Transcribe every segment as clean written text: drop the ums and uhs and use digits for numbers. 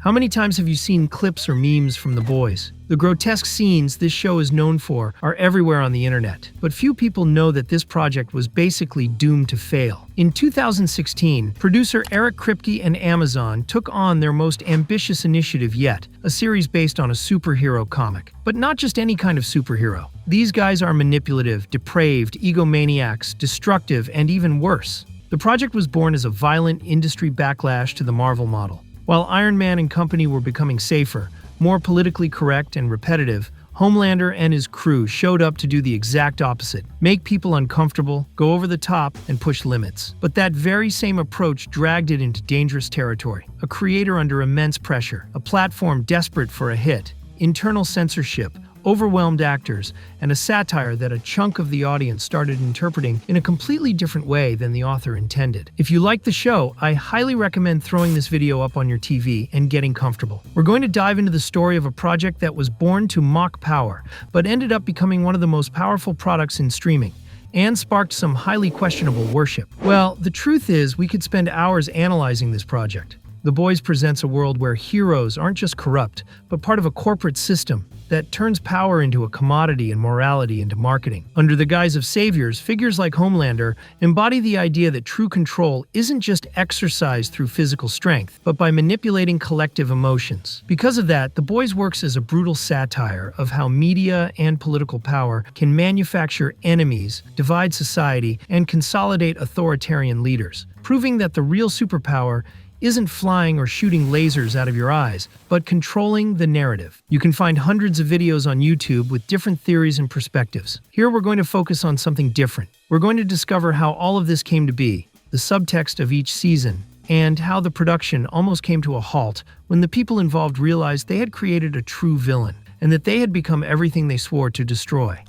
How many times have you seen clips or memes from The Boys? The grotesque scenes this show is known for are everywhere on the internet, but few people know that this project was basically doomed to fail. In 2016, producer Eric Kripke and Amazon took on their most ambitious initiative yet, a series based on a superhero comic. But not just any kind of superhero. These guys are manipulative, depraved, egomaniacs, destructive, and even worse. The project was born as a violent industry backlash to the Marvel model. While Iron Man and company were becoming safer, more politically correct and repetitive, Homelander and his crew showed up to do the exact opposite: make people uncomfortable, go over the top, and push limits. But that very same approach dragged it into dangerous territory. A creator under immense pressure, a platform desperate for a hit, internal censorship, overwhelmed actors, and a satire that a chunk of the audience started interpreting in a completely different way than the author intended. If you like the show, I highly recommend throwing this video up on your TV and getting comfortable. We're going to dive into the story of a project that was born to mock power, but ended up becoming one of the most powerful products in streaming, and sparked some highly questionable worship. Well, the truth is, we could spend hours analyzing this project. The Boys presents a world where heroes aren't just corrupt, but part of a corporate system that turns power into a commodity and morality into marketing. Under the guise of saviors, figures like Homelander embody the idea that true control isn't just exercised through physical strength, but by manipulating collective emotions. Because of that, The Boys works as a brutal satire of how media and political power can manufacture enemies, divide society, and consolidate authoritarian leaders, proving that the real superpower isn't flying or shooting lasers out of your eyes, but controlling the narrative. You can find hundreds of videos on YouTube with different theories and perspectives. Here we're going to focus on something different. We're going to discover how all of this came to be, the subtext of each season, and how the production almost came to a halt when the people involved realized they had created a true villain, and that they had become everything they swore to destroy.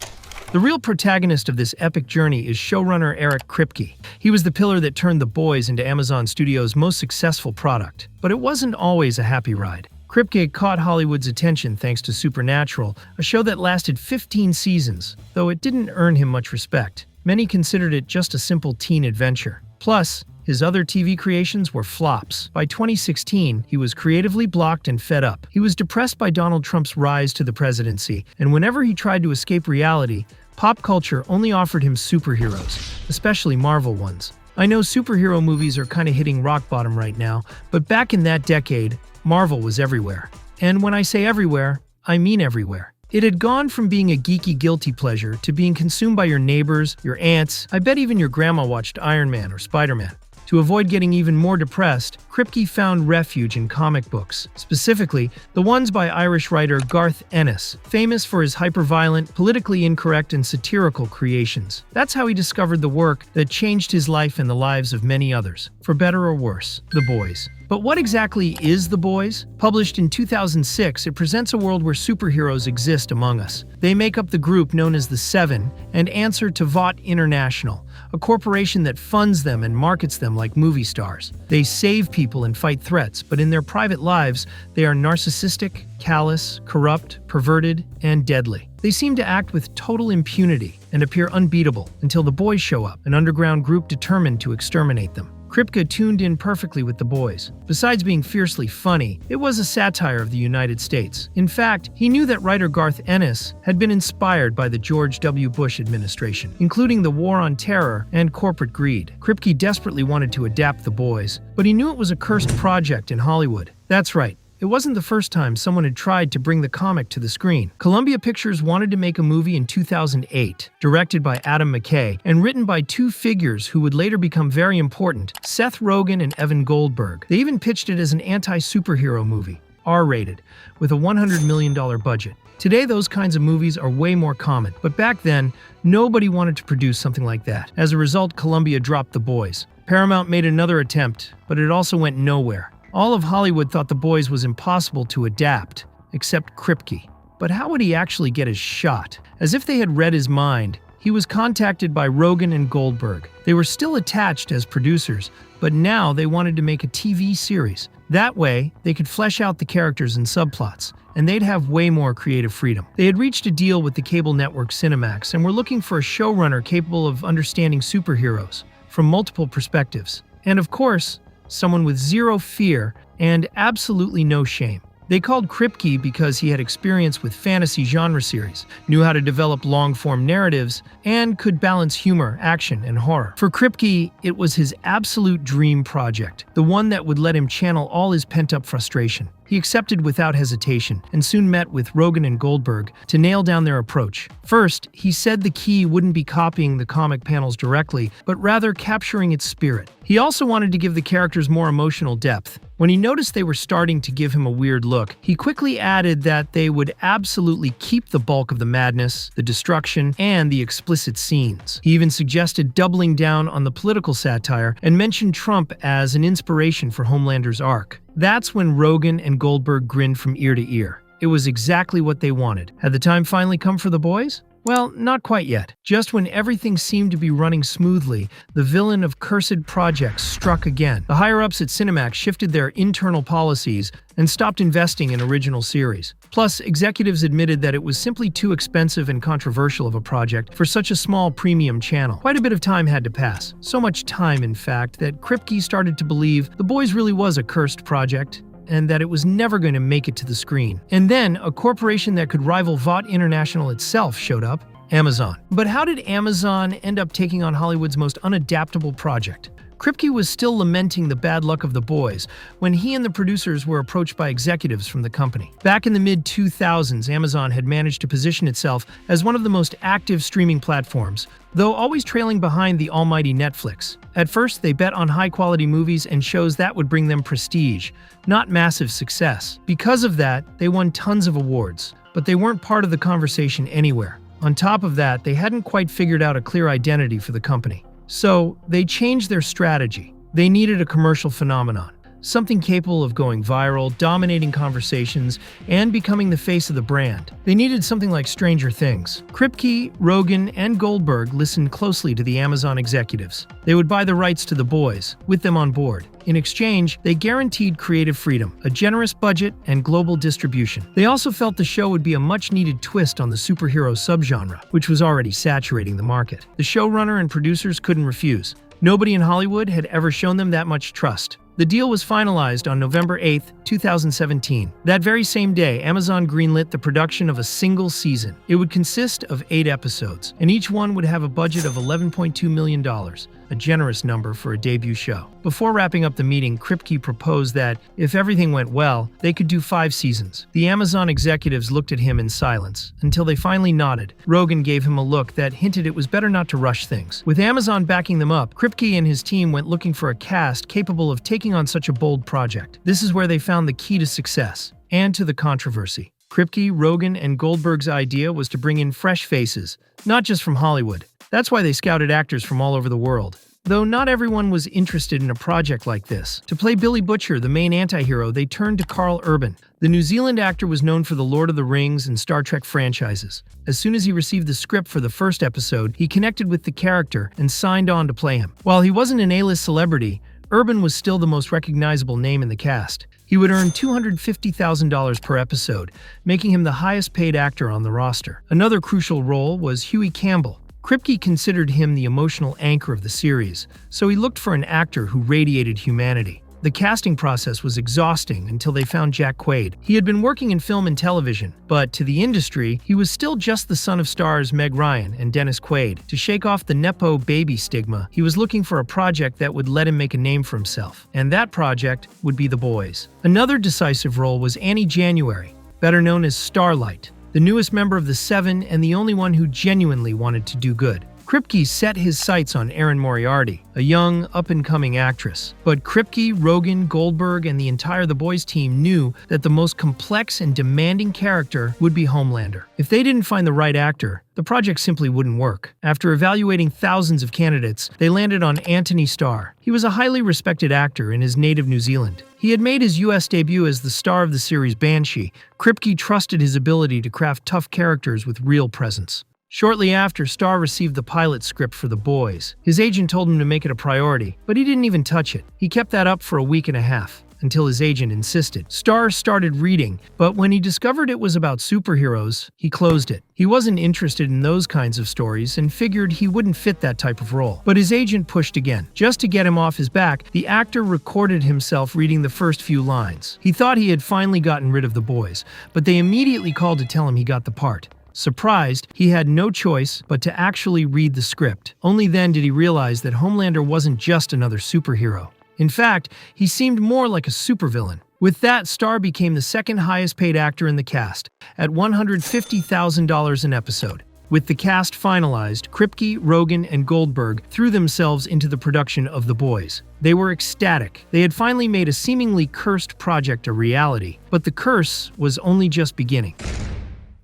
The real protagonist of this epic journey is showrunner Eric Kripke. He was the pillar that turned The Boys into Amazon Studios' most successful product. But it wasn't always a happy ride. Kripke caught Hollywood's attention thanks to Supernatural, a show that lasted 15 seasons, though it didn't earn him much respect. Many considered it just a simple teen adventure. Plus, his other TV creations were flops. By 2016, he was creatively blocked and fed up. He was depressed by Donald Trump's rise to the presidency, and whenever he tried to escape reality, pop culture only offered him superheroes, especially Marvel ones. I know superhero movies are kind of hitting rock bottom right now, but back in that decade, Marvel was everywhere. And when I say everywhere, I mean everywhere. It had gone from being a geeky guilty pleasure to being consumed by your neighbors, your aunts. I bet even your grandma watched Iron Man or Spider-Man. To avoid getting even more depressed, Kripke found refuge in comic books, specifically the ones by Irish writer Garth Ennis, famous for his hyper-violent, politically incorrect, and satirical creations. That's how he discovered the work that changed his life and the lives of many others, for better or worse: The Boys. But what exactly is The Boys? Published in 2006, it presents a world where superheroes exist among us. They make up the group known as the Seven and answer to Vought International, a corporation that funds them and markets them like movie stars. They save people and fight threats, but in their private lives, they are narcissistic, callous, corrupt, perverted, and deadly. They seem to act with total impunity and appear unbeatable until the Boys show up, an underground group determined to exterminate them. Kripke tuned in perfectly with The Boys. Besides being fiercely funny, it was a satire of the United States. In fact, he knew that writer Garth Ennis had been inspired by the George W. Bush administration, including the war on terror and corporate greed. Kripke desperately wanted to adapt The Boys, but he knew it was a cursed project in Hollywood. That's right. It wasn't the first time someone had tried to bring the comic to the screen. Columbia Pictures wanted to make a movie in 2008, directed by Adam McKay, and written by two figures who would later become very important, Seth Rogen and Evan Goldberg. They even pitched it as an anti-superhero movie, R-rated, with a $100 million budget. Today, those kinds of movies are way more common, but back then, nobody wanted to produce something like that. As a result, Columbia dropped The Boys. Paramount made another attempt, but it also went nowhere. All of Hollywood thought The Boys was impossible to adapt, except Kripke. But how would he actually get his shot? As if they had read his mind, he was contacted by Rogen and Goldberg. They were still attached as producers, but now they wanted to make a TV series. That way, they could flesh out the characters and subplots, and they'd have way more creative freedom. They had reached a deal with the cable network Cinemax and were looking for a showrunner capable of understanding superheroes from multiple perspectives. And of course, someone with zero fear and absolutely no shame. They called Kripke because he had experience with fantasy genre series, knew how to develop long-form narratives, and could balance humor, action, and horror. For Kripke, it was his absolute dream project, the one that would let him channel all his pent-up frustration. He accepted without hesitation and soon met with Rogan and Goldberg to nail down their approach. First, he said the key wouldn't be copying the comic panels directly, but rather capturing its spirit. He also wanted to give the characters more emotional depth. When he noticed they were starting to give him a weird look, he quickly added that they would absolutely keep the bulk of the madness, the destruction, and the explicit scenes. He even suggested doubling down on the political satire and mentioned Trump as an inspiration for Homelander's arc. That's when Rogan and Goldberg grinned from ear to ear. It was exactly what they wanted. Had the time finally come for the boys? Well, not quite yet. Just when everything seemed to be running smoothly, the villain of cursed projects struck again. The higher-ups at Cinemax shifted their internal policies and stopped investing in original series. Plus, executives admitted that it was simply too expensive and controversial of a project for such a small premium channel. Quite a bit of time had to pass. So much time, in fact, that Kripke started to believe The Boys really was a cursed project, and that it was never going to make it to the screen. And then, a corporation that could rival Vought International itself showed up, Amazon. But how did Amazon end up taking on Hollywood's most unadaptable project? Kripke was still lamenting the bad luck of The Boys when he and the producers were approached by executives from the company. Back in the mid-2000s, Amazon had managed to position itself as one of the most active streaming platforms, though always trailing behind the almighty Netflix. At first, they bet on high-quality movies and shows that would bring them prestige, not massive success. Because of that, they won tons of awards, but they weren't part of the conversation anywhere. On top of that, they hadn't quite figured out a clear identity for the company. So, they changed their strategy. They needed a commercial phenomenon, something capable of going viral, dominating conversations, and becoming the face of the brand. They needed something like Stranger Things. Kripke, Rogan, and Goldberg listened closely to the Amazon executives. They would buy the rights to The Boys, with them on board. In exchange, they guaranteed creative freedom, a generous budget, and global distribution. They also felt the show would be a much-needed twist on the superhero subgenre, which was already saturating the market. The showrunner and producers couldn't refuse. Nobody in Hollywood had ever shown them that much trust. The deal was finalized on November 8, 2017. That very same day, Amazon greenlit the production of a single season. It would consist of 8 episodes, and each one would have a budget of $11.2 million, a generous number for a debut show. Before wrapping up the meeting, Kripke proposed that, if everything went well, they could do 5 seasons. The Amazon executives looked at him in silence, until they finally nodded. Rogan gave him a look that hinted it was better not to rush things. With Amazon backing them up, Kripke and his team went looking for a cast capable of taking on such a bold project. This is where they found the key to success, and to the controversy. Kripke, Rogan, and Goldberg's idea was to bring in fresh faces, not just from Hollywood. That's why they scouted actors from all over the world. Though not everyone was interested in a project like this. To play Billy Butcher, the main anti-hero, they turned to Karl Urban. The New Zealand actor was known for the Lord of the Rings and Star Trek franchises. As soon as he received the script for the first episode, he connected with the character and signed on to play him. While he wasn't an A-list celebrity, Urban was still the most recognizable name in the cast. He would earn $250,000 per episode, making him the highest-paid actor on the roster. Another crucial role was Huey Campbell. Kripke considered him the emotional anchor of the series, so he looked for an actor who radiated humanity. The casting process was exhausting until they found Jack Quaid. He had been working in film and television, but to the industry, he was still just the son of stars Meg Ryan and Dennis Quaid. To shake off the Nepo baby stigma, he was looking for a project that would let him make a name for himself. And that project would be The Boys. Another decisive role was Annie January, better known as Starlight, the newest member of the Seven and the only one who genuinely wanted to do good. Kripke set his sights on Erin Moriarty, a young, up-and-coming actress. But Kripke, Rogan, Goldberg, and the entire The Boys team knew that the most complex and demanding character would be Homelander. If they didn't find the right actor, the project simply wouldn't work. After evaluating thousands of candidates, they landed on Anthony Starr. He was a highly respected actor in his native New Zealand. He had made his US debut as the star of the series Banshee. Kripke trusted his ability to craft tough characters with real presence. Shortly after, Starr received the pilot script for The Boys. His agent told him to make it a priority, but he didn't even touch it. He kept that up for a week and a half. until his agent insisted. Starr started reading, but when he discovered it was about superheroes, he closed it. He wasn't interested in those kinds of stories and figured he wouldn't fit that type of role. But his agent pushed again. Just to get him off his back, the actor recorded himself reading the first few lines. He thought he had finally gotten rid of the boys, but they immediately called to tell him he got the part. Surprised, he had no choice but to actually read the script. Only then did he realize that Homelander wasn't just another superhero. In fact, he seemed more like a supervillain. With that, Starr became the second highest paid actor in the cast, at $150,000 an episode. With the cast finalized, Kripke, Rogen, and Goldberg threw themselves into the production of The Boys. They were ecstatic. They had finally made a seemingly cursed project a reality, but the curse was only just beginning.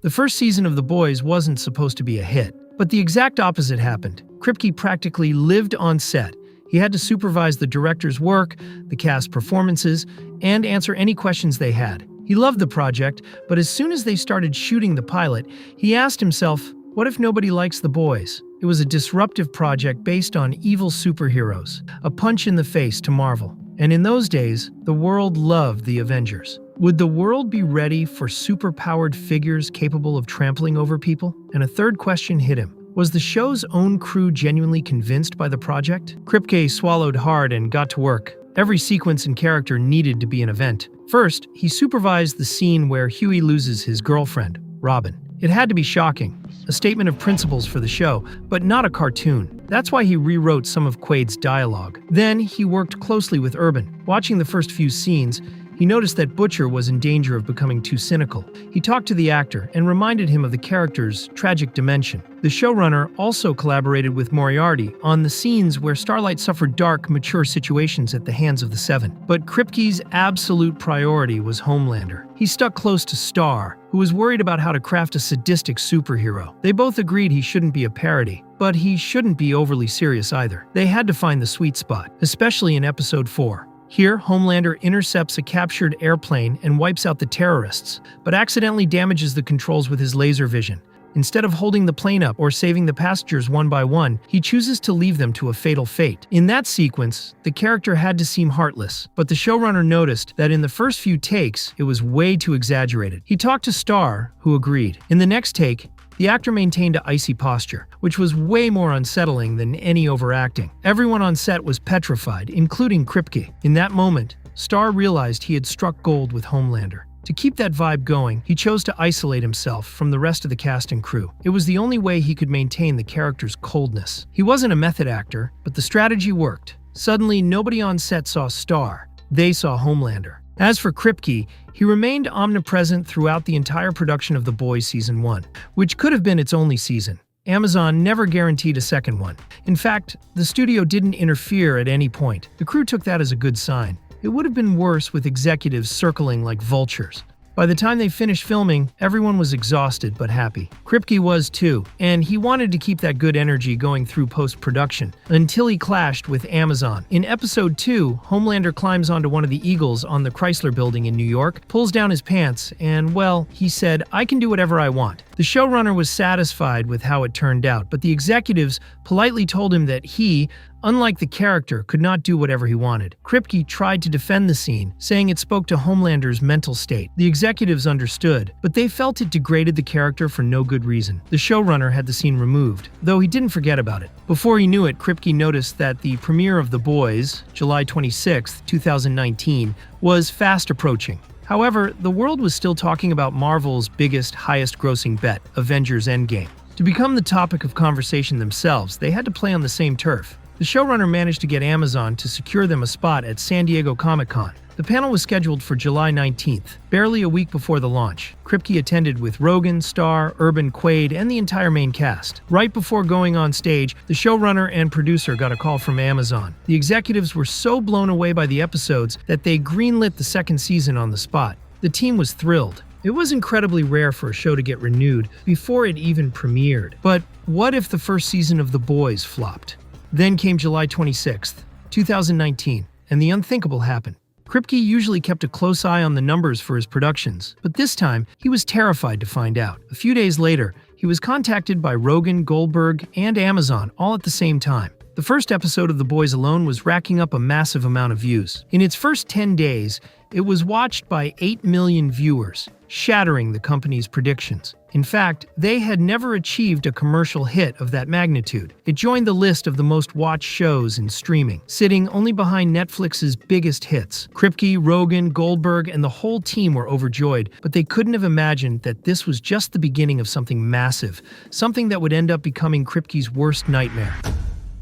The first season of The Boys wasn't supposed to be a hit, but the exact opposite happened. Kripke practically lived on set. He had to supervise the director's work, the cast's performances, and answer any questions they had. He loved the project, but as soon as they started shooting the pilot, he asked himself, what if nobody likes The Boys? It was a disruptive project based on evil superheroes, a punch in the face to Marvel. And in those days, the world loved the Avengers. Would the world be ready for superpowered figures capable of trampling over people? And a third question hit him. Was the show's own crew genuinely convinced by the project? Kripke swallowed hard and got to work. Every sequence and character needed to be an event. First, he supervised the scene where Huey loses his girlfriend, Robin. It had to be shocking, a statement of principles for the show, but not a cartoon. That's why he rewrote some of Quaid's dialogue. Then he worked closely with Urban. Watching the first few scenes, he noticed that Butcher was in danger of becoming too cynical. He talked to the actor and reminded him of the character's tragic dimension. The showrunner also collaborated with Moriarty on the scenes where Starlight suffered dark, mature situations at the hands of the Seven. But Kripke's absolute priority was Homelander. He stuck close to Starr, who was worried about how to craft a sadistic superhero. They both agreed he shouldn't be a parody, but he shouldn't be overly serious either. They had to find the sweet spot, especially in episode 4. Here, Homelander intercepts a captured airplane and wipes out the terrorists, but accidentally damages the controls with his laser vision. Instead of holding the plane up or saving the passengers one by one, he chooses to leave them to a fatal fate. In that sequence, the character had to seem heartless, but the showrunner noticed that in the first few takes, it was way too exaggerated. He talked to Starr, who agreed. In the next take, the actor maintained an icy posture, which was way more unsettling than any overacting. Everyone on set was petrified, including Kripke. In that moment, Starr realized he had struck gold with Homelander. To keep that vibe going, he chose to isolate himself from the rest of the cast and crew. It was the only way he could maintain the character's coldness. He wasn't a method actor, but the strategy worked. Suddenly, nobody on set saw Starr. They saw Homelander. As for Kripke, he remained omnipresent throughout the entire production of The Boys Season 1, which could have been its only season. Amazon never guaranteed a second one. In fact, the studio didn't interfere at any point. The crew took that as a good sign. It would have been worse with executives circling like vultures. By the time they finished filming, everyone was exhausted but happy. Kripke was too, and he wanted to keep that good energy going through post-production, until he clashed with Amazon. In episode 2, Homelander climbs onto one of the Eagles on the Chrysler Building in New York, pulls down his pants, and, well, he said, "I can do whatever I want." The showrunner was satisfied with how it turned out, but the executives politely told him that he, unlike the character, could not do whatever he wanted. Kripke tried to defend the scene, saying it spoke to Homelander's mental state. The executives understood, but they felt it degraded the character for no good reason. The showrunner had the scene removed, though he didn't forget about it. Before he knew it, Kripke noticed that the premiere of The Boys, July 26, 2019, was fast approaching. However, the world was still talking about Marvel's biggest, highest-grossing bet, Avengers Endgame. To become the topic of conversation themselves, they had to play on the same turf. The showrunner managed to get Amazon to secure them a spot at San Diego Comic-Con. The panel was scheduled for July 19th, barely a week before the launch. Kripke attended with Rogen, Starr, Urban, Quaid, and the entire main cast. Right before going on stage, the showrunner and producer got a call from Amazon. The executives were so blown away by the episodes that they greenlit the second season on the spot. The team was thrilled. It was incredibly rare for a show to get renewed before it even premiered. But what if the first season of The Boys flopped? Then came July 26th, 2019, and the unthinkable happened. Kripke usually kept a close eye on the numbers for his productions, but this time he was terrified to find out. A few days later, he was contacted by Rogen, Goldberg, and Amazon all at the same time. The first episode of The Boys alone was racking up a massive amount of views. In its first 10 days, it was watched by 8 million viewers, shattering the company's predictions. In fact, they had never achieved a commercial hit of that magnitude. It joined the list of the most watched shows in streaming, sitting only behind Netflix's biggest hits. Kripke, Rogan, Goldberg, and the whole team were overjoyed, but they couldn't have imagined that this was just the beginning of something massive, something that would end up becoming Kripke's worst nightmare.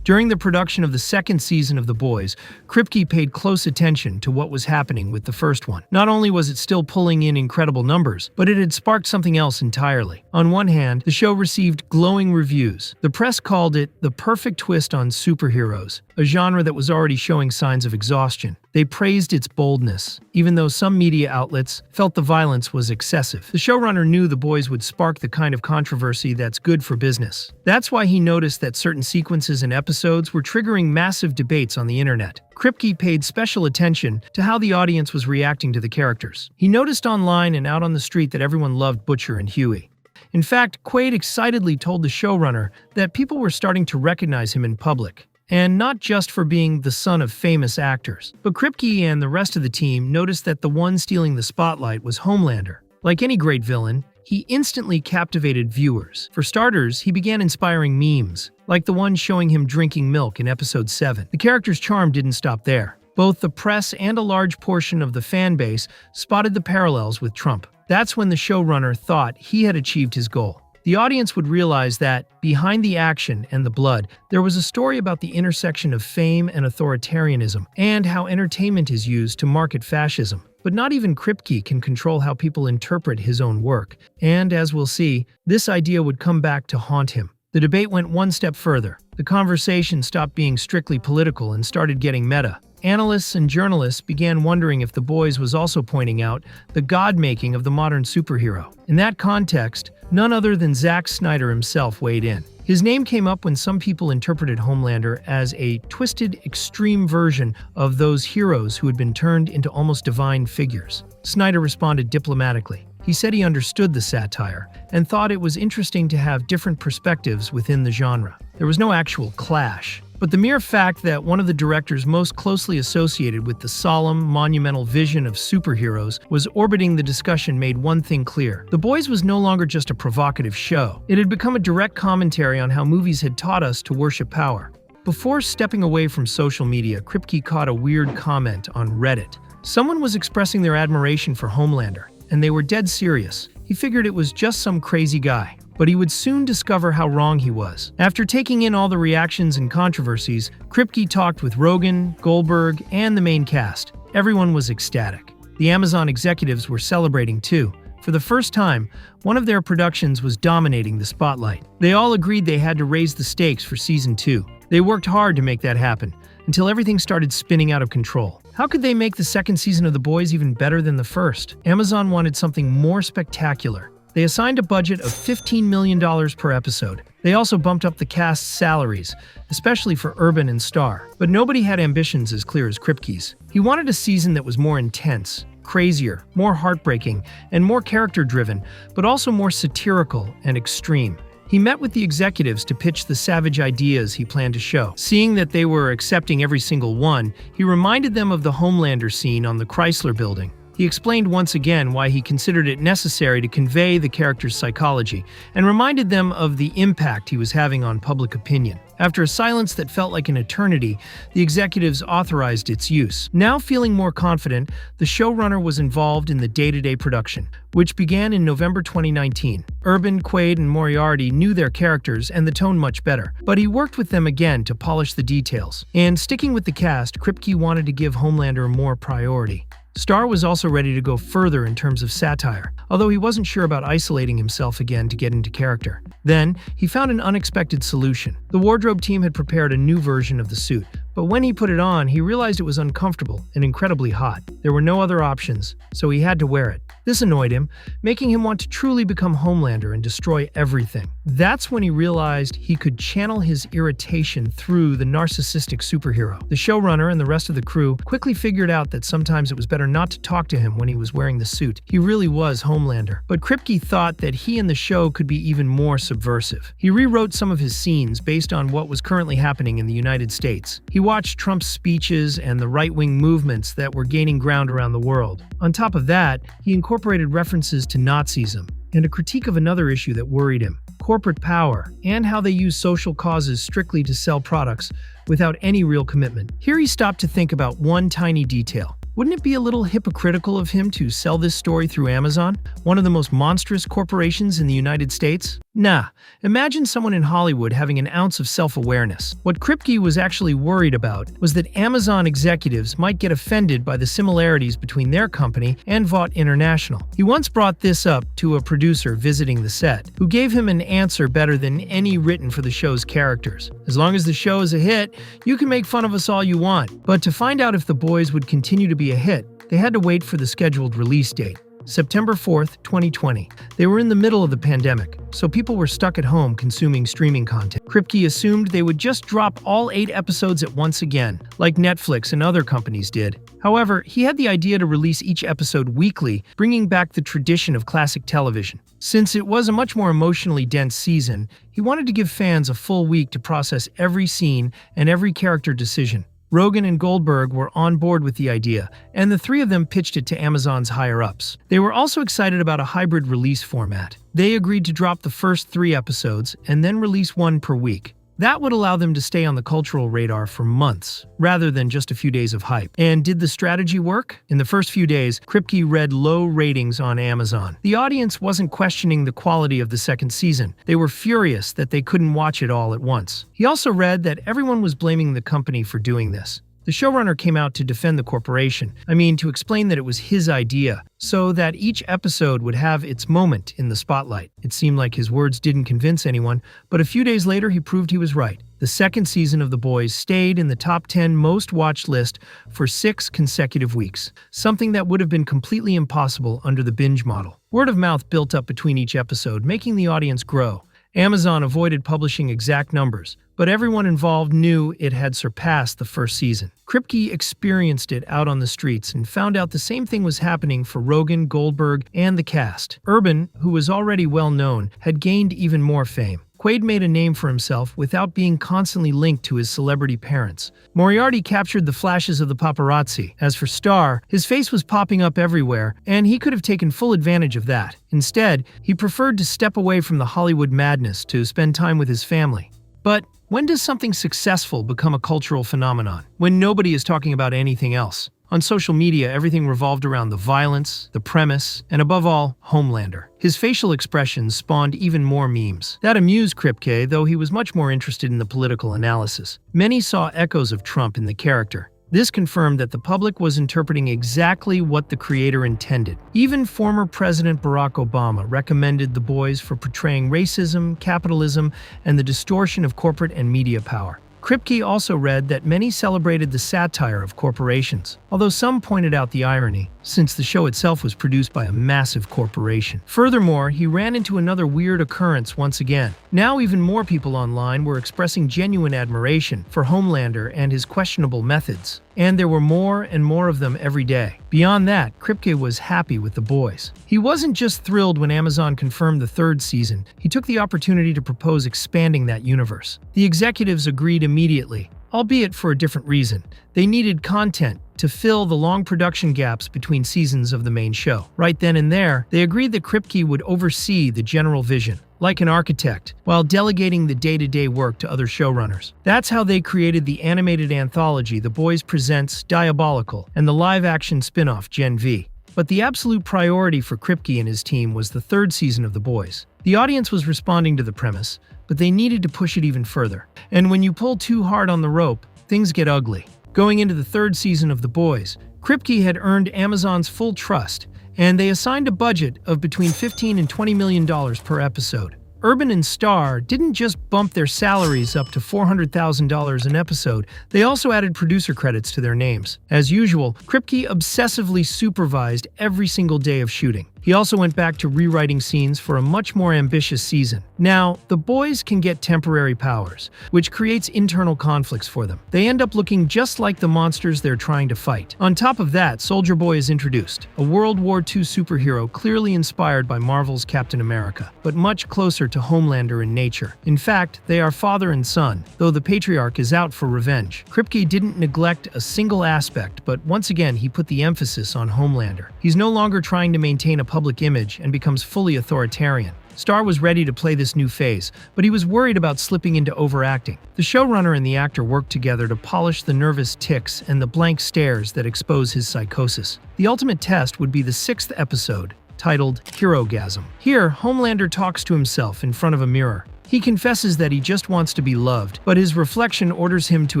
During the production of the second season of The Boys, Kripke paid close attention to what was happening with the first one. Not only was it still pulling in incredible numbers, but it had sparked something else entirely. On one hand, the show received glowing reviews. The press called it the perfect twist on superheroes, a genre that was already showing signs of exhaustion. They praised its boldness, even though some media outlets felt the violence was excessive. The showrunner knew The Boys would spark the kind of controversy that's good for business. That's why he noticed that certain sequences and episodes were triggering massive debates on the internet. Kripke paid special attention to how the audience was reacting to the characters. He noticed online and out on the street that everyone loved Butcher and Huey. In fact, Quaid excitedly told the showrunner that people were starting to recognize him in public. And not just for being the son of famous actors. But Kripke and the rest of the team noticed that the one stealing the spotlight was Homelander. Like any great villain, he instantly captivated viewers. For starters, he began inspiring memes, like the one showing him drinking milk in episode 7. The character's charm didn't stop there. Both the press and a large portion of the fan base spotted the parallels with Trump. That's when the showrunner thought he had achieved his goal. The audience would realize that, behind the action and the blood, there was a story about the intersection of fame and authoritarianism, and how entertainment is used to market fascism. But not even Kripke can control how people interpret his own work, and as we'll see, this idea would come back to haunt him. The debate went one step further. The conversation stopped being strictly political and started getting meta. Analysts and journalists began wondering if The Boys was also pointing out the god-making of the modern superhero. In that context, none other than Zack Snyder himself weighed in. His name came up when some people interpreted Homelander as a twisted, extreme version of those heroes who had been turned into almost divine figures. Snyder responded diplomatically. He said he understood the satire and thought it was interesting to have different perspectives within the genre. There was no actual clash. But the mere fact that one of the directors most closely associated with the solemn, monumental vision of superheroes was orbiting the discussion made one thing clear. The Boys was no longer just a provocative show. It had become a direct commentary on how movies had taught us to worship power. Before stepping away from social media, Kripke caught a weird comment on Reddit. Someone was expressing their admiration for Homelander, and they were dead serious. He figured it was just some crazy guy. But he would soon discover how wrong he was. After taking in all the reactions and controversies, Kripke talked with Rogan, Goldberg, and the main cast. Everyone was ecstatic. The Amazon executives were celebrating too. For the first time, one of their productions was dominating the spotlight. They all agreed they had to raise the stakes for season 2. They worked hard to make that happen, until everything started spinning out of control. How could they make the second season of The Boys even better than the first? Amazon wanted something more spectacular. They assigned a budget of $15 million per episode. They also bumped up the cast's salaries, especially for Urban and Starr. But nobody had ambitions as clear as Kripke's. He wanted a season that was more intense, crazier, more heartbreaking, and more character-driven, but also more satirical and extreme. He met with the executives to pitch the savage ideas he planned to show. Seeing that they were accepting every single one, he reminded them of the Homelander scene on the Chrysler Building. He explained once again why he considered it necessary to convey the character's psychology, and reminded them of the impact he was having on public opinion. After a silence that felt like an eternity, the executives authorized its use. Now feeling more confident, the showrunner was involved in the day-to-day production, which began in November 2019. Urban, Quaid, and Moriarty knew their characters and the tone much better, but he worked with them again to polish the details. And sticking with the cast, Kripke wanted to give Homelander more priority. Starr was also ready to go further in terms of satire, although he wasn't sure about isolating himself again to get into character. Then, he found an unexpected solution. The wardrobe team had prepared a new version of the suit, But when he put it on, he realized it was uncomfortable and incredibly hot. There were no other options, so he had to wear it. This annoyed him, making him want to truly become Homelander and destroy everything. That's when he realized he could channel his irritation through the narcissistic superhero. The showrunner and the rest of the crew quickly figured out that sometimes it was better not to talk to him when he was wearing the suit. He really was Homelander. But Kripke thought that he and the show could be even more subversive. He rewrote some of his scenes based on what was currently happening in the United States. He watched Trump's speeches and the right-wing movements that were gaining ground around the world. On top of that, he incorporated references to Nazism and a critique of another issue that worried him: corporate power, and how they use social causes strictly to sell products without any real commitment. Here he stopped to think about one tiny detail. Wouldn't it be a little hypocritical of him to sell this story through Amazon, one of the most monstrous corporations in the United States? Nah, imagine someone in Hollywood having an ounce of self-awareness. What Kripke was actually worried about was that Amazon executives might get offended by the similarities between their company and Vought International. He once brought this up to a producer visiting the set, who gave him an answer better than any written for the show's characters. As long as the show is a hit, you can make fun of us all you want. But to find out if The Boys would continue to be a hit, they had to wait for the scheduled release date, September 4th, 2020. They were in the middle of the pandemic, so people were stuck at home consuming streaming content. Kripke assumed they would just drop all 8 episodes at once again, like Netflix and other companies did. However, he had the idea to release each episode weekly, bringing back the tradition of classic television. Since it was a much more emotionally dense season, he wanted to give fans a full week to process every scene and every character decision. Rogan and Goldberg were on board with the idea, and the three of them pitched it to Amazon's higher-ups. They were also excited about a hybrid release format. They agreed to drop the first 3 episodes and then release one per week. That would allow them to stay on the cultural radar for months, rather than just a few days of hype. And did the strategy work? In the first few days, Kripke read low ratings on Amazon. The audience wasn't questioning the quality of the second season. They were furious that they couldn't watch it all at once. He also read that everyone was blaming the company for doing this. The showrunner came out to defend the corporation. To explain that it was his idea, so that each episode would have its moment in the spotlight. It seemed like his words didn't convince anyone, but a few days later he proved he was right. The second season of The Boys stayed in the top 10 most watched list for 6 consecutive weeks, something that would have been completely impossible under the binge model. Word of mouth built up between each episode, making the audience grow. Amazon avoided publishing exact numbers, but everyone involved knew it had surpassed the first season. Kripke experienced it out on the streets and found out the same thing was happening for Rogan, Goldberg, and the cast. Urban, who was already well known, had gained even more fame. Quaid made a name for himself without being constantly linked to his celebrity parents. Moriarty captured the flashes of the paparazzi. As for Starr, his face was popping up everywhere, and he could have taken full advantage of that. Instead, he preferred to step away from the Hollywood madness to spend time with his family. But when does something successful become a cultural phenomenon? When nobody is talking about anything else. On social media, everything revolved around the violence, the premise, and above all, Homelander. His facial expressions spawned even more memes. That amused Kripke, though he was much more interested in the political analysis. Many saw echoes of Trump in the character. This confirmed that the public was interpreting exactly what the creator intended. Even former President Barack Obama recommended The Boys for portraying racism, capitalism, and the distortion of corporate and media power. Kripke also read that many celebrated the satire of corporations, although some pointed out the irony, since the show itself was produced by a massive corporation. Furthermore, he ran into another weird occurrence once again. Now even more people online were expressing genuine admiration for Homelander and his questionable methods. And there were more and more of them every day. Beyond that, Kripke was happy with The Boys. He wasn't just thrilled when Amazon confirmed the 3rd season, he took the opportunity to propose expanding that universe. The executives agreed immediately, albeit for a different reason. They needed content to fill the long production gaps between seasons of the main show. Right then and there, they agreed that Kripke would oversee the general vision, like an architect, while delegating the day-to-day work to other showrunners. That's how they created the animated anthology The Boys Presents Diabolical and the live-action spin-off Gen V. But the absolute priority for Kripke and his team was the 3rd season of The Boys. The audience was responding to the premise, but they needed to push it even further. And when you pull too hard on the rope, things get ugly. Going into the 3rd season of The Boys, Kripke had earned Amazon's full trust, and they assigned a budget of between $15 and $20 million per episode. Urban and Starr didn't just bump their salaries up to $400,000 an episode, they also added producer credits to their names. As usual, Kripke obsessively supervised every single day of shooting. He also went back to rewriting scenes for a much more ambitious season. Now, the boys can get temporary powers, which creates internal conflicts for them. They end up looking just like the monsters they're trying to fight. On top of that, Soldier Boy is introduced, a World War II superhero clearly inspired by Marvel's Captain America, but much closer to Homelander in nature. In fact, they are father and son, though the patriarch is out for revenge. Kripke didn't neglect a single aspect, but once again he put the emphasis on Homelander. He's no longer trying to maintain a public image and becomes fully authoritarian. Starr was ready to play this new phase, but he was worried about slipping into overacting. The showrunner and the actor worked together to polish the nervous tics and the blank stares that expose his psychosis. The ultimate test would be the 6th episode, titled Herogasm. Here, Homelander talks to himself in front of a mirror. He confesses that he just wants to be loved, but his reflection orders him to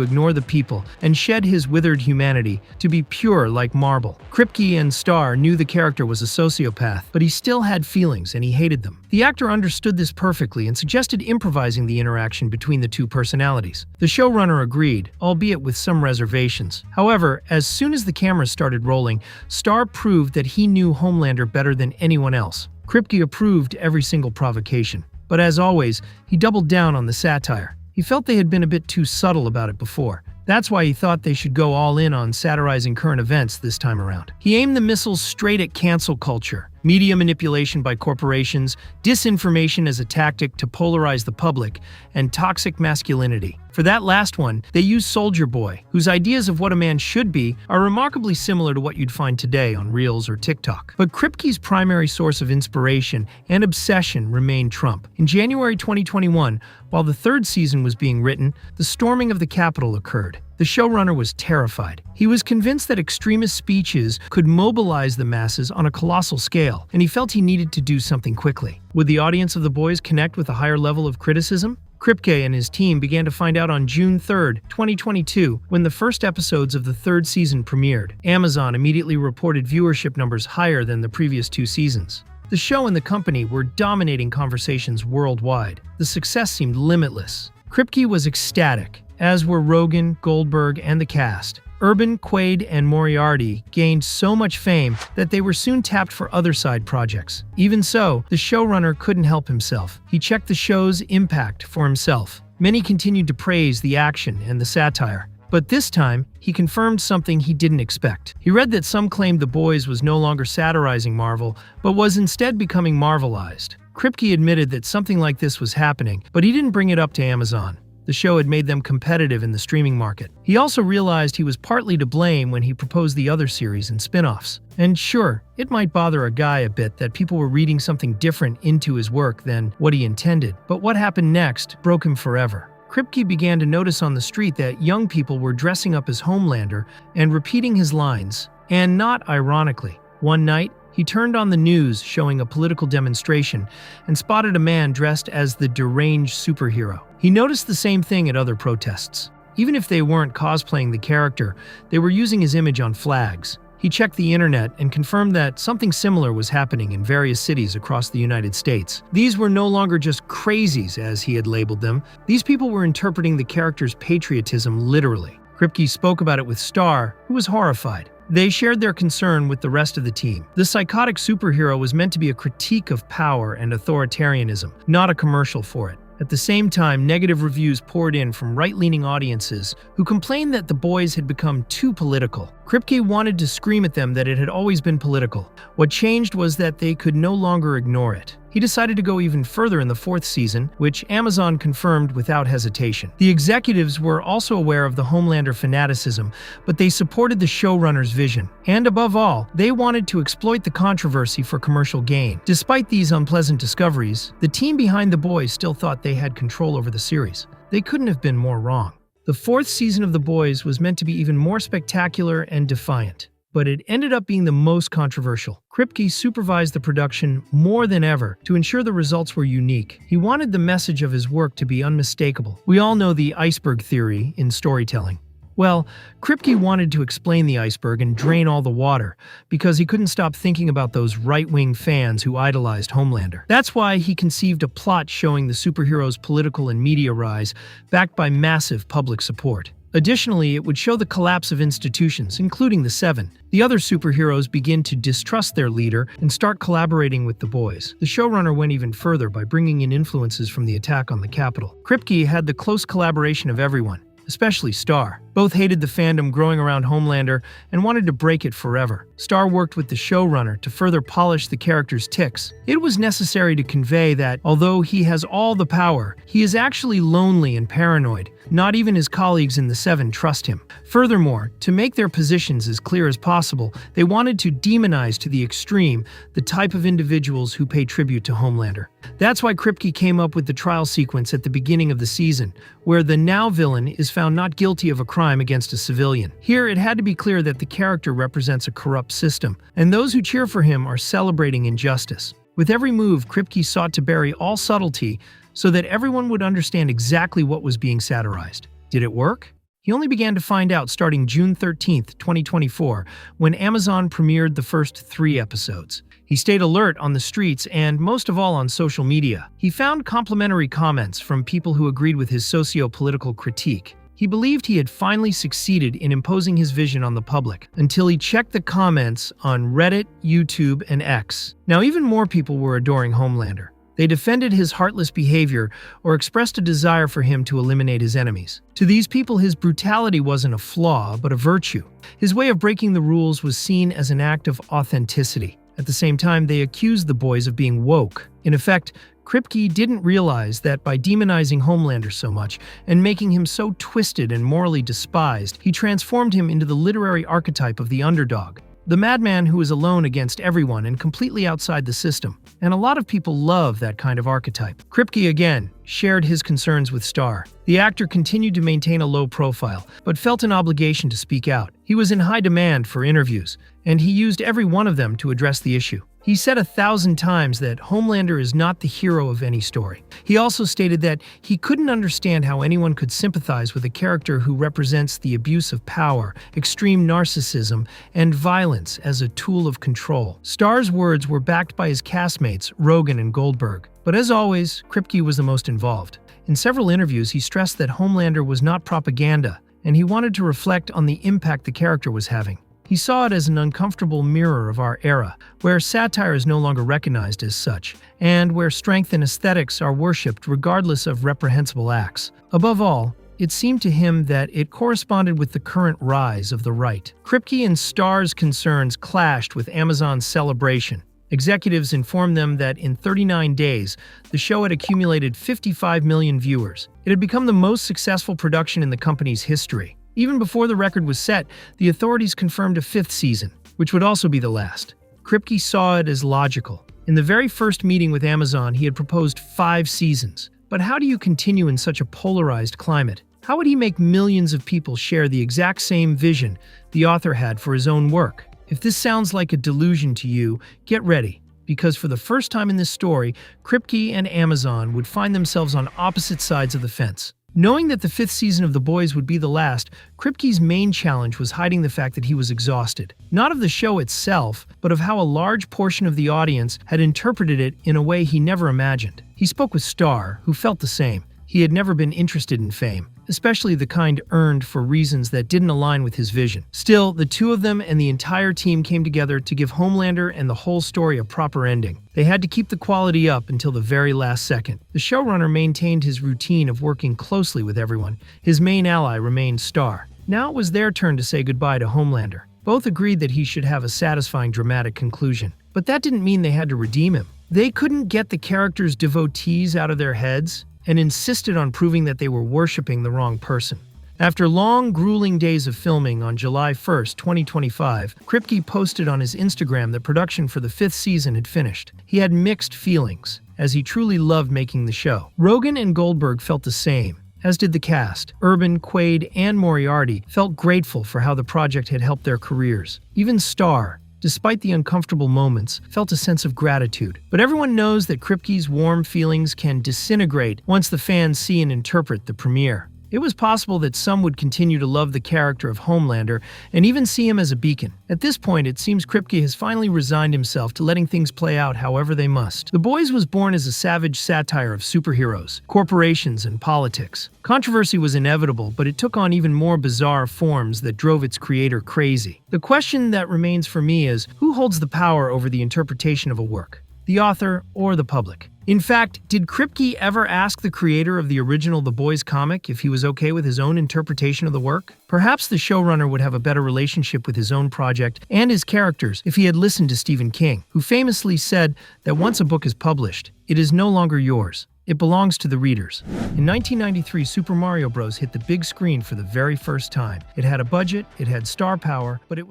ignore the people and shed his withered humanity to be pure like marble. Kripke and Starr knew the character was a sociopath, but he still had feelings and he hated them. The actor understood this perfectly and suggested improvising the interaction between the two personalities. The showrunner agreed, albeit with some reservations. However, as soon as the cameras started rolling, Starr proved that he knew Homelander better than anyone else. Kripke approved every single provocation. But as always, he doubled down on the satire. He felt they had been a bit too subtle about it before. That's why he thought they should go all in on satirizing current events this time around. He aimed the missiles straight at cancel culture, media manipulation by corporations, disinformation as a tactic to polarize the public, and toxic masculinity. For that last one, they used Soldier Boy, whose ideas of what a man should be are remarkably similar to what you'd find today on Reels or TikTok. But Kripke's primary source of inspiration and obsession remained Trump. In January 2021, while the 3rd season was being written, the storming of the Capitol occurred. The showrunner was terrified. He was convinced that extremist speeches could mobilize the masses on a colossal scale, and he felt he needed to do something quickly. Would the audience of The Boys connect with a higher level of criticism? Kripke and his team began to find out on June 3, 2022, when the first episodes of the 3rd season premiered. Amazon immediately reported viewership numbers higher than the previous 2 seasons. The show and the company were dominating conversations worldwide. The success seemed limitless. Kripke was ecstatic, as were Rogan, Goldberg, and the cast. Urban, Quaid, and Moriarty gained so much fame that they were soon tapped for other side projects. Even so, the showrunner couldn't help himself. He checked the show's impact for himself. Many continued to praise the action and the satire. But this time, he confirmed something he didn't expect. He read that some claimed The Boys was no longer satirizing Marvel, but was instead becoming Marvelized. Kripke admitted that something like this was happening, but he didn't bring it up to Amazon. The show had made them competitive in the streaming market. He also realized he was partly to blame when he proposed the other series and spin-offs. And sure, it might bother a guy a bit that people were reading something different into his work than what he intended, but what happened next broke him forever. Kripke began to notice on the street that young people were dressing up as Homelander and repeating his lines. And not ironically, one night, he turned on the news showing a political demonstration and spotted a man dressed as the deranged superhero. He noticed the same thing at other protests. Even if they weren't cosplaying the character, they were using his image on flags. He checked the internet and confirmed that something similar was happening in various cities across the United States. These were no longer just crazies, as he had labeled them. These people were interpreting the character's patriotism literally. Kripke spoke about it with Starr, who was horrified. They shared their concern with the rest of the team. The psychotic superhero was meant to be a critique of power and authoritarianism, not a commercial for it. At the same time, negative reviews poured in from right-leaning audiences who complained that The Boys had become too political. Kripke wanted to scream at them that it had always been political. What changed was that they could no longer ignore it. He decided to go even further in the 4th season, which Amazon confirmed without hesitation. The executives were also aware of the Homelander fanaticism, but they supported the showrunner's vision. And above all, they wanted to exploit the controversy for commercial gain. Despite these unpleasant discoveries, the team behind The Boys still thought they had control over the series. They couldn't have been more wrong. The 4th season of The Boys was meant to be even more spectacular and defiant, but it ended up being the most controversial. Kripke supervised the production more than ever to ensure the results were unique. He wanted the message of his work to be unmistakable. We all know the iceberg theory in storytelling. Well, Kripke wanted to explain the iceberg and drain all the water because he couldn't stop thinking about those right-wing fans who idolized Homelander. That's why he conceived a plot showing the superhero's political and media rise, backed by massive public support. Additionally, it would show the collapse of institutions, including the Seven. The other superheroes begin to distrust their leader and start collaborating with the boys. The showrunner went even further by bringing in influences from the attack on the Capitol. Kripke had the close collaboration of everyone, especially Star. Both hated the fandom growing around Homelander and wanted to break it forever. Star worked with the showrunner to further polish the character's tics. It was necessary to convey that, although he has all the power, he is actually lonely and paranoid. Not even his colleagues in the Seven trust him. Furthermore, to make their positions as clear as possible, they wanted to demonize to the extreme the type of individuals who pay tribute to Homelander. That's why Kripke came up with the trial sequence at the beginning of the season, where the now villain is found not guilty of a crime against a civilian. Here, it had to be clear that the character represents a corrupt system, and those who cheer for him are celebrating injustice. With every move, Kripke sought to bury all subtlety so that everyone would understand exactly what was being satirized. Did it work? He only began to find out starting June 13, 2024, when Amazon premiered the first 3 episodes. He stayed alert on the streets and, most of all, on social media. He found complimentary comments from people who agreed with his socio-political critique. He believed he had finally succeeded in imposing his vision on the public, until he checked the comments on Reddit, YouTube, and X. Now, even more people were adoring Homelander. They defended his heartless behavior or expressed a desire for him to eliminate his enemies. To these people, his brutality wasn't a flaw, but a virtue. His way of breaking the rules was seen as an act of authenticity. At the same time, they accused the boys of being woke. In effect, Kripke didn't realize that by demonizing Homelander so much and making him so twisted and morally despised, he transformed him into the literary archetype of the underdog. The madman who is alone against everyone and completely outside the system. And a lot of people love that kind of archetype. Kripke, again, shared his concerns with Star. The actor continued to maintain a low profile, but felt an obligation to speak out. He was in high demand for interviews, and he used every one of them to address the issue. He said 1,000 times that Homelander is not the hero of any story. He also stated that he couldn't understand how anyone could sympathize with a character who represents the abuse of power, extreme narcissism, and violence as a tool of control. Star's words were backed by his castmates, Rogan and Goldberg. But as always, Kripke was the most involved. In several interviews, he stressed that Homelander was not propaganda, and he wanted to reflect on the impact the character was having. He saw it as an uncomfortable mirror of our era, where satire is no longer recognized as such, and where strength and aesthetics are worshipped regardless of reprehensible acts. Above all, it seemed to him that it corresponded with the current rise of the right. Kripke and Star's concerns clashed with Amazon's celebration. Executives informed them that in 39 days, the show had accumulated 55 million viewers. It had become the most successful production in the company's history. Even before the record was set, the authorities confirmed a 5th season, which would also be the last. Kripke saw it as logical. In the very first meeting with Amazon, he had proposed 5 seasons. But how do you continue in such a polarized climate? How would he make millions of people share the exact same vision the author had for his own work? If this sounds like a delusion to you, get ready, because for the first time in this story, Kripke and Amazon would find themselves on opposite sides of the fence. Knowing that the 5th season of The Boys would be the last, Kripke's main challenge was hiding the fact that he was exhausted. Not of the show itself, but of how a large portion of the audience had interpreted it in a way he never imagined. He spoke with Star, who felt the same. He had never been interested in fame, especially the kind earned for reasons that didn't align with his vision. Still, the two of them and the entire team came together to give Homelander and the whole story a proper ending. They had to keep the quality up until the very last second. The showrunner maintained his routine of working closely with everyone. His main ally remained Star. Now it was their turn to say goodbye to Homelander. Both agreed that he should have a satisfying dramatic conclusion. But that didn't mean they had to redeem him. They couldn't get the character's devotees out of their heads, and insisted on proving that they were worshipping the wrong person. After long, grueling days of filming on July 1st, 2025, Kripke posted on his Instagram that production for the 5th season had finished. He had mixed feelings, as he truly loved making the show. Rogan and Goldberg felt the same, as did the cast. Urban, Quaid, and Moriarty felt grateful for how the project had helped their careers. Even Star, despite the uncomfortable moments, felt a sense of gratitude. But everyone knows that Kripke's warm feelings can disintegrate once the fans see and interpret the premiere. It was possible that some would continue to love the character of Homelander and even see him as a beacon. At this point, it seems Kripke has finally resigned himself to letting things play out however they must. The Boys was born as a savage satire of superheroes, corporations, and politics. Controversy was inevitable, but it took on even more bizarre forms that drove its creator crazy. The question that remains for me is, who holds the power over the interpretation of a work? The author or the public? In fact, did Kripke ever ask the creator of the original The Boys comic if he was okay with his own interpretation of the work? Perhaps the showrunner would have a better relationship with his own project and his characters if he had listened to Stephen King, who famously said that once a book is published, it is no longer yours. It belongs to the readers. In 1993, Super Mario Bros. Hit the big screen for the very first time. It had a budget, it had star power, but it was